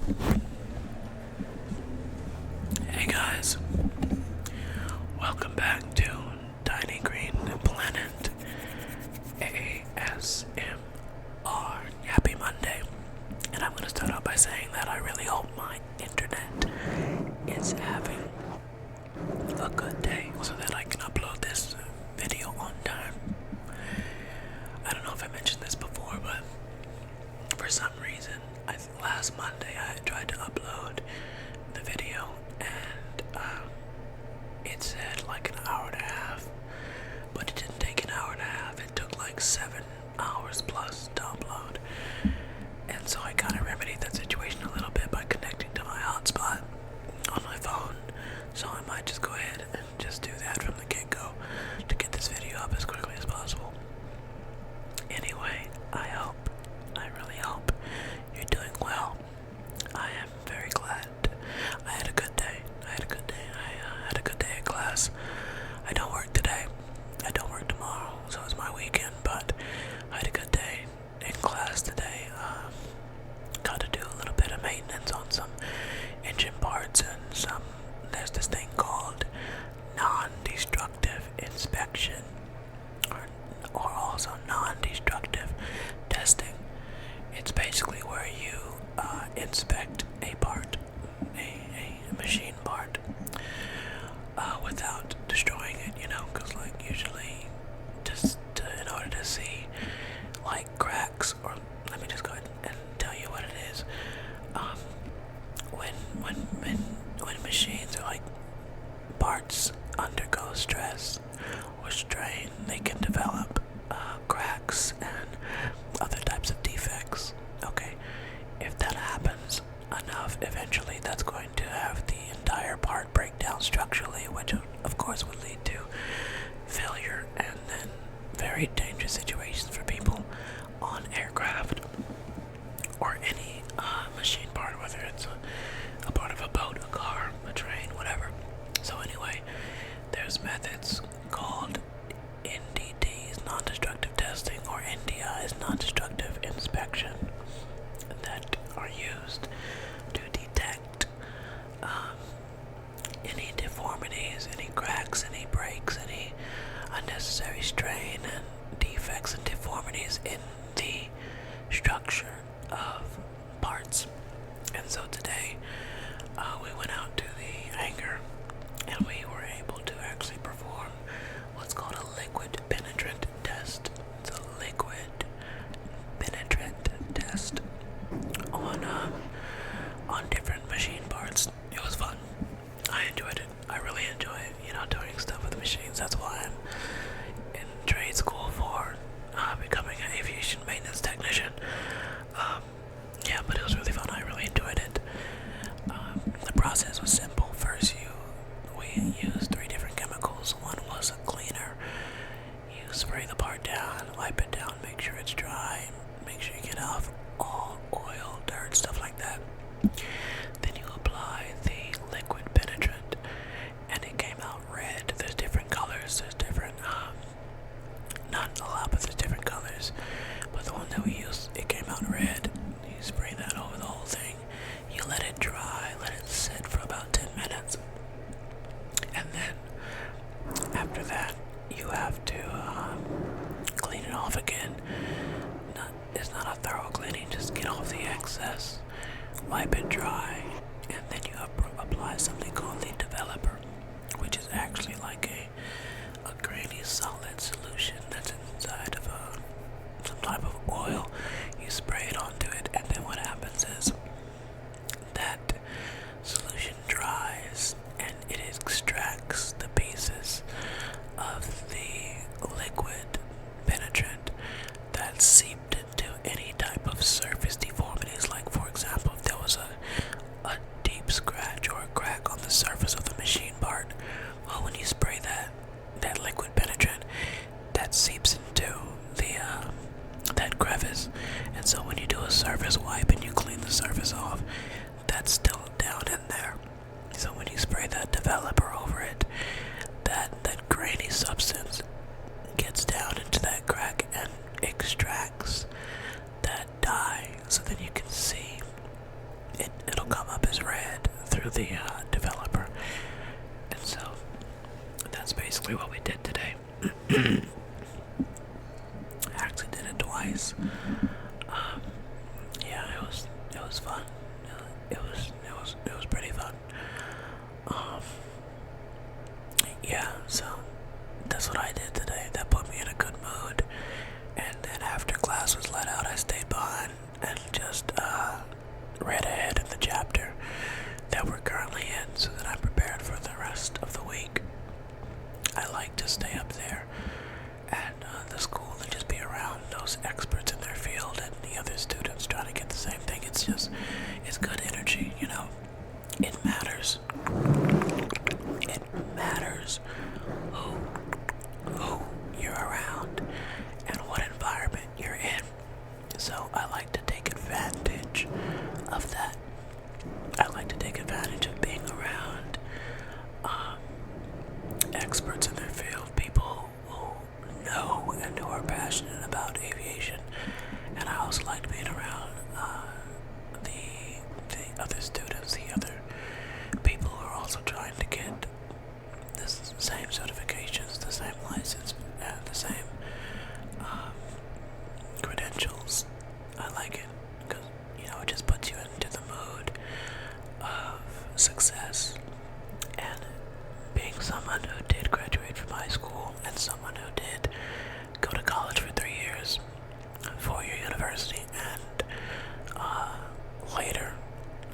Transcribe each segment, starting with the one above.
Hey guys, welcome back to Tiny Green Planet ASMR. Happy Monday. And I'm going to start out by saying that I really hope my internet is having a good day so that I can upload this video on time. I don't know if I mentioned this before, but for some reason, last Monday I tried to upload the video and it said like an hour and a half, but it didn't take an hour and a half. It took like 7 hours plus to upload. And so I kind of remedied that situation a little bit by connecting to my hotspot on my phone. So I might just go ahead and just do that from the get-go to get this video up as quickly as possible. Anyway, I really hope you're doing well. I am very glad. I had a good day. I had a good day at class. I don't work today. I don't work tomorrow, so it's my weekend, but I had a good day in class today. Got to do a little bit of maintenance on some engine parts and there's this thing called non-destructive inspection, or also non-destructive testing. It's basically where you inspect a part, a machine part, without destroying it, because like usually in order to see like cracks, or let me just go ahead and tell you what it is. When machines or like parts undergo stress or strain, they can develop cracks and other types of defects. Okay, if that happens enough, eventually that's going to have the entire part break down structurally, which of course would lead to failure and then very dangerous situations for people on aircraft or any machine part, whether it's a part of a boat, a car, a train, whatever. So anyway, there's methods called NDTs, non-destructive testing, or NDIs, non-destructive inspection, that are used to detect any deformities, any cracks, any breaks, any unnecessary strain and defects and deformities in the structure of parts. And so today we went out to the hangar and we were able to actually perform what's called a liquid penetrant test. It's a liquid penetrant test on different machine parts. It was fun. I enjoyed it. I really enjoy it, doing stuff with machines. That's why I'm in trade school for becoming an aviation maintenance technician. Yeah, but it was really fun. I really enjoyed it. The process was simple. First, we used 3 different chemicals. One was a cleaner. You spray the part down, wipe it down, make sure it's dry, make sure you get off all oil, dirt, stuff like that. Then you apply the liquid penetrant, and it came out red. There's different colors. There's different, not a lot, but there's different colors. But the one that we used, it came out red. You spray that over the whole thing. You let it dry, let it sit for about 10 minutes. And then, after that, you have to clean it off again. It's not a thorough cleaning, just get off the excess, wipe it dry, and then you apply something called the developer, which is actually like a grainy solid solution that's inside of some type of oil. You spray it onto it, and then what happens is that solution dries and it extracts the pieces of the liquid penetrant that seeped into any type of surface deformities. Like, for example, if there was come up as red through the developer. And so that's basically what we did today. I actually did it twice. Yeah, it was fun. It was pretty fun. Yeah, so that's what I did today. That put me in a good mood. And then after class was let out, I stayed behind and just read ahead in the chapter that we're currently in so that I'm prepared for the rest of the week. I like to stay up there at the school and just be around those experts in their field and the other students trying to get the same thing. It's good energy, you know. It matters. It matters who you're around and what environment you're in. So I like to take advantage of that. I like to take advantage of being around experts in their field, people who know and who are passionate about aviation. And I also like being around the other students, the other people who are also trying to get the same certifications, the same license, and the same credentials. I like it because, you know, it just puts you into the mood of success. And being someone who did graduate from high school and someone who did go to college for 3 years, 4-year university, and later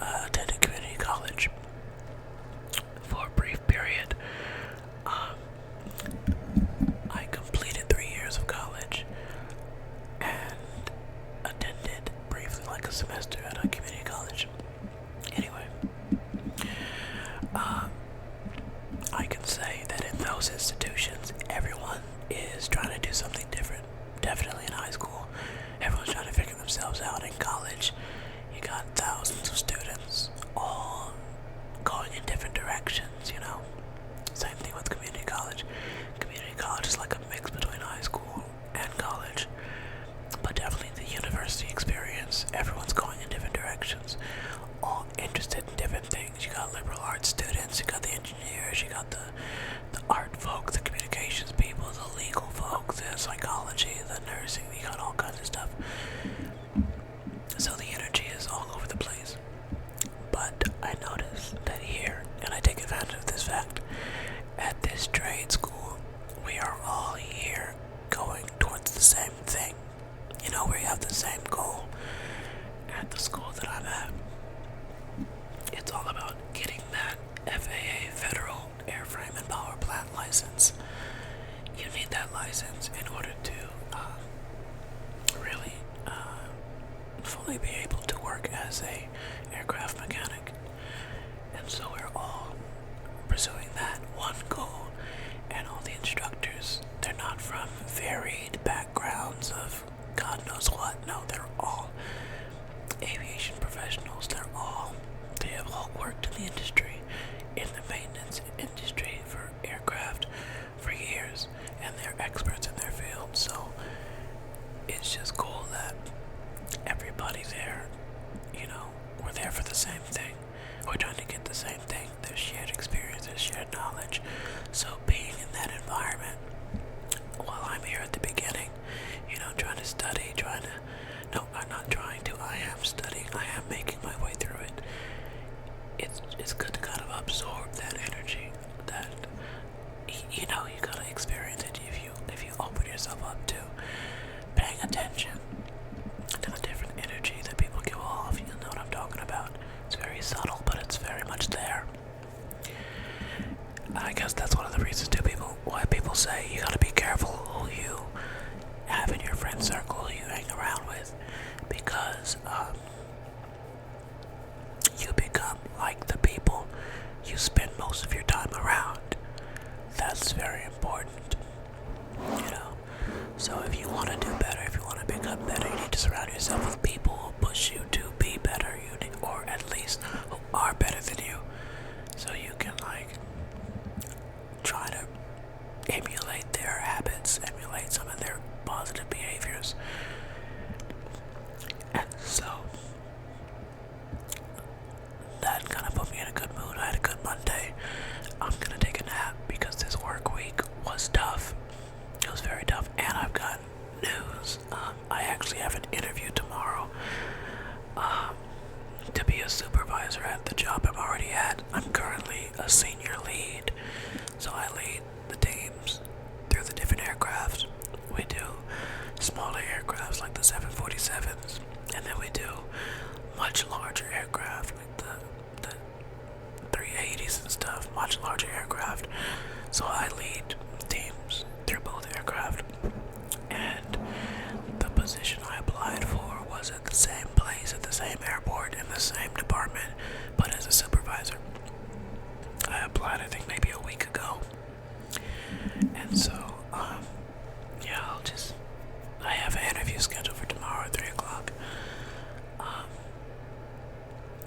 attended community college for a brief period. I completed 3 years of college and attended briefly like a semester at a community college. Anyway, I can say that in those institutions, everyone is trying to do something different. Definitely in high school, everyone's trying to figure themselves out. In college, you got thousands of students all going in different directions, you know. Same thing with community college. Community college is like a mix between high school and college, but definitely the university experience. Everyone's going in different directions, all interested in different things. You got liberal arts students, you got the engineers, you got the art folk, the communications people, the legal folk, the psychology, the nursing. You got all kinds of stuff. So the energy is all over the place. But I noticed that here, and I take advantage of this fact, at this trade school, we are all here going towards the same thing. You know, we have the same goal. At the school that I'm at, it's all about getting that FAA Federal Airframe and Power Plant license. You need that license in order to really fully be able to work as a aircraft mechanic. And so we're all pursuing that one goal. And all the instructors, they're not from varied backgrounds of God knows what. No, they're all aviation professionals. They have all worked in the industry, in the maintenance industry for aircraft for years, and they're experts in their field. So it's just cool that everybody there, you know, we're there for the same thing. We're trying to get the same thing. There's shared experience, there's shared knowledge. So being in that environment, while I'm here at the beginning, you know, trying to study, no, I'm not trying to, I am studying, I am making my way through it. It's good to kind of absorb that energy, that, you know, you gotta experience it if you open yourself up to paying attention to the different energy that people give off. You know what I'm talking about. It's very subtle, but it's very much there. I guess that's one of the reasons why people say you gotta be careful who you have in your friend circle, who you hang around with, because you become like the people you spend most of your time around. That's very important, you know. So if you want to do better, if you want to become better, you need to surround yourself with people who push you to be better, or at least who are better than you, so you can like try to emulate their habits, emulate some of their positive behaviors. And so supervisor at the job I'm already at. I'm currently a senior lead, so I lead the teams through the different aircraft. We do smaller aircrafts like the 747s, and then we do much larger aircraft like the 380s and stuff, much larger aircraft. So I lead teams through both aircraft, and the position I applied for was at the same place, at the same airport, in the same department, but as a supervisor. I applied, I think, maybe a week ago, and so, yeah, I have an interview scheduled for tomorrow at 3 o'clock.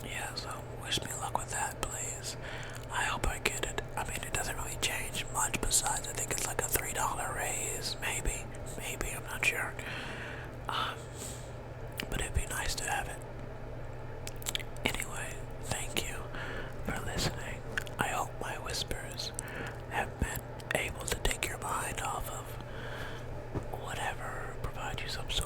Yeah, so wish me luck with that, please. I hope I get it. I mean, it doesn't really change much besides, I think it's like a $3 raise, maybe, I'm not sure. But it'd be nice to have it. Anyway, thank you for listening. I hope my whispers have been able to take your mind off of whatever, provide you some sort